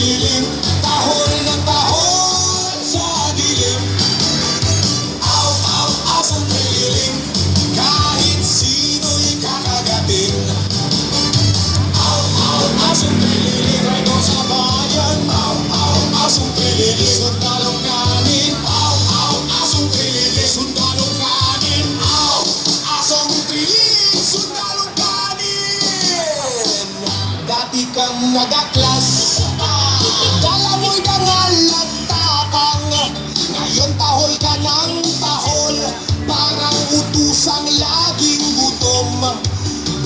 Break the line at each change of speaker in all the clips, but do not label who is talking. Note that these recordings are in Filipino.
trililing, tahol ng tahol sa dilim. Aw, aw, asong trililing, kahit sino'y kakagatin. Aw, aw, asong trililing, ito sa bayan. Aw, aw, asong trililing, sundalong kanin. Aw, aw, asong trililing, sundalong kanin. Aw, asong trililing, sundalong kanin. Dati kang nagaklas, kala mo'y dangal at tapang. Ngayon tahol ka ng tahol, parang utusang laging gutom.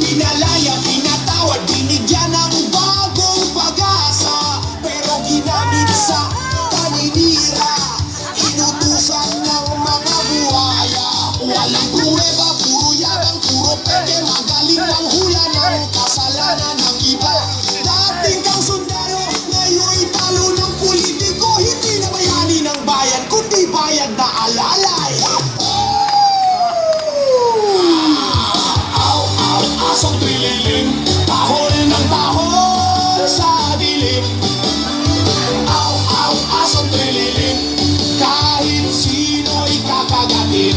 Pinalaya, pinatawad, binigyan ng bagong pag-asa, pero ginamit sa paninira, inutusan ng mga buhaya. Walang pruweba, puro yabang, puro peke, magaling ang hula ng kasalanan ng iba. Dating kang sundalo, ngayon'y talo ng politiko, hindi na bayani ng bayan, kundi bayad na alalay. Aw, aw, asong trililing, tahol ng tahol sa dilim. Aw, aw, asong trililing, kahit sino'y kakagatin.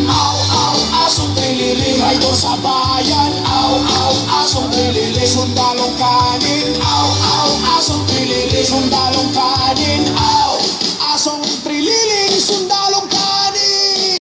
Aw, aw, asong trililing, raidor sa bayan. Aw, aw, asong trililing, sundalong kanin. Aw, aw, asong trililing, sundalong